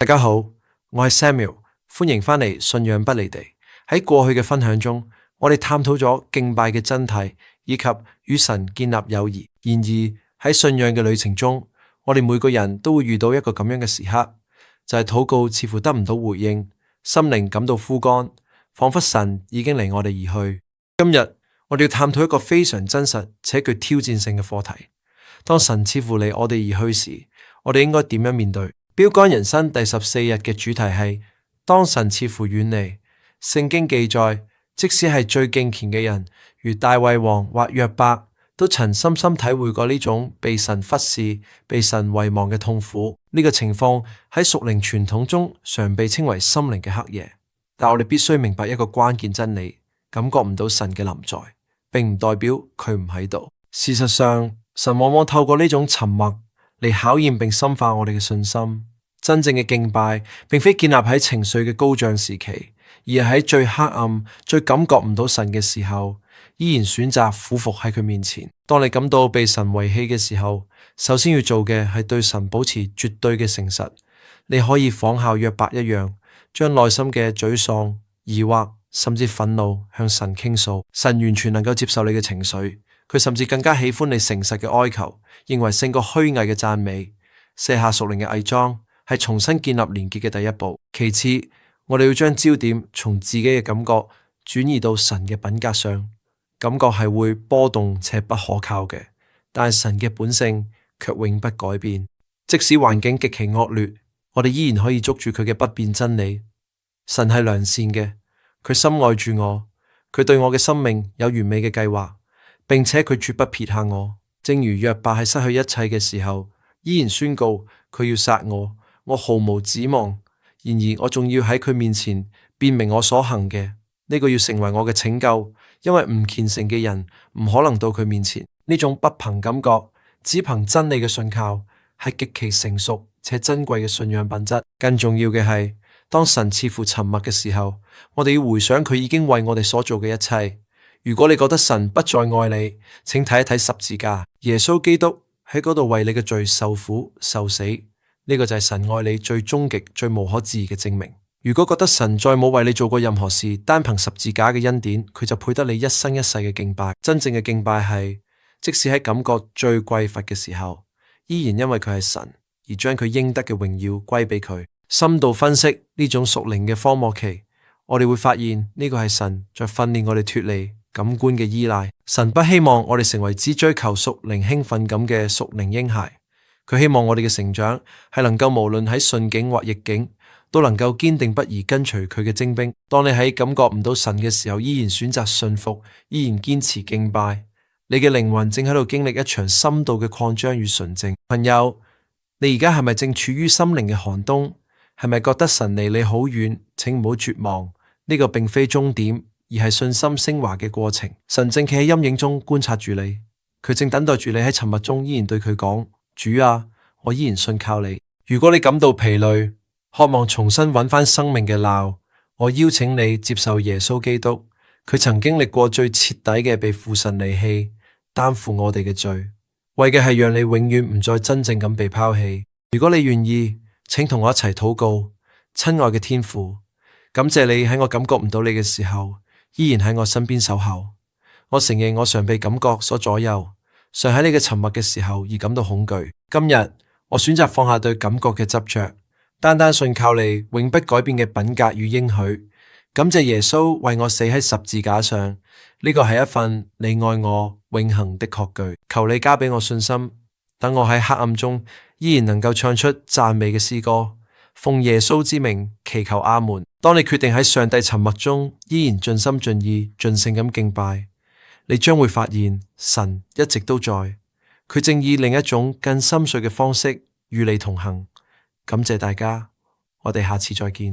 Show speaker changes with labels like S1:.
S1: 大家好，我係 Samuel，歡迎返嚟信仰不離地。喺過去嘅分享中，我哋探討咗敬拜嘅真諦，以及與神建立友誼。然而喺信仰嘅旅程中，我哋每個人都會遇到一個咁樣嘅時刻，就係禱告似乎得唔到回應，心靈感到枯乾，仿佛神已經離我哋而去。今日我哋要探討一個非常真實且具挑戰性嘅課題：當神似乎離我哋而去時，我哋應該點樣面對？標竿人生第14日嘅主題係當神似乎遠離。聖經記載，即使係最敬虔嘅人，如大衛王或約伯，都曾深深體會過呢種被神忽視、被神遺忘嘅痛苦。呢個情況喺屬靈傳統中常被稱為心靈嘅黑夜。但我哋必須明白一個關鍵真理：感覺唔到神嘅臨在，並唔代表佢唔喺度。事實上，神往往透過呢種沉默嚟考驗並深化我哋嘅信心。真正嘅敬拜，並非建立喺情緒嘅高漲時期，而係喺最黑暗、最感覺唔到神嘅時候，依然選擇俯伏喺佢面前。當你感到被神遺棄嘅時候，首先要做嘅係對神保持絕對嘅誠實。你可以仿效約伯一樣，將內心嘅沮喪、疑惑甚至憤怒向神傾訴。神完全能夠接受你嘅情緒，佢甚至更加喜歡你誠實嘅哀求，認為勝過虛偽嘅讚美。卸下屬靈嘅偽裝，係重新建立連結嘅第一步。其次，我哋要將焦點從自己嘅感覺轉移到神嘅品格上。感覺係會波動且不可靠嘅，但係神嘅本性卻永不改變。即使環境極其惡劣，我哋依然可以捉住佢嘅不變真理。神係良善嘅，佢深愛住我，佢對我嘅生命有完美嘅計劃，並且佢絕不撇下我。正如約伯喺失去一切嘅時候，依然宣告佢要殺我，我毫無指望。然而我仲要喺佢面前辨明我所行嘅，呢個要成為我嘅拯救，因為唔虔誠嘅人唔可能到佢面前。呢種不憑感覺，只憑真理嘅信靠，係極其成熟且珍貴嘅信仰品質。更重要嘅係，當神似乎沉默嘅時候，我哋要回想佢已經為我哋所做嘅一切。如果你覺得神不再愛你，請睇一睇十字架，耶穌基督喺嗰度為你嘅罪受苦受死。呢個就係神愛你最終極、最無可置疑嘅證明。如果覺得神再冇為你做過任何事，單憑十字架嘅恩典，佢就配得你一生一世嘅敬拜。真正嘅敬拜係，即使喺感覺最匱乏嘅時候，依然因為佢係神，而將佢應得嘅榮耀歸俾佢。深度分析呢種屬靈嘅荒漠期，我哋會發現呢個係神在訓練我哋脫離感官嘅依賴。神不希望我哋成為只追求屬靈興奮感嘅屬靈嬰孩。佢希望我哋嘅成長係能夠無論喺順境或逆境，都能夠堅定不移跟隨佢嘅精兵。當你喺感覺唔到神嘅時候，依然選擇信服，依然堅持敬拜，你嘅靈魂正喺度經歷一場深度嘅擴張與純正。朋友，你而家係咪正處於心靈嘅寒冬？係咪覺得神離你好遠？請唔好絕望，呢個並非終點，而係信心升華嘅過程。神正企喺陰影中觀察住你，佢正等待住你喺沉默中依然對佢講：主啊，我依然信靠你。如果你感到疲累，渴望重新揾翻生命嘅錨，我邀請你接受耶穌基督。佢曾經歷過最徹底嘅被父神離棄，擔負我哋嘅罪，為嘅係讓你永遠唔再真正咁被拋棄。如果你願意，請同我一齊禱告。親愛嘅天父，感謝你喺我感覺唔到你嘅時候，依然喺我身邊守候。我承認我常被感覺所左右，常喺你嘅沉默嘅時候而感到恐懼。今日我選擇放下對感覺嘅執着，單單信靠你永不改變嘅品格與應許。感謝耶穌為我死喺十字架上，呢個係一份你愛我永恆的確據。求你加俾我信心，等我喺黑暗中依然能夠唱出讚美嘅詩歌。奉耶穌之名祈求阿門。當你決定喺上帝沉默中依然盡心盡意盡性咁敬拜，你將會發現神一直都在，佢正以另一種更深邃嘅方式與你同行。感謝大家，我哋下次再見。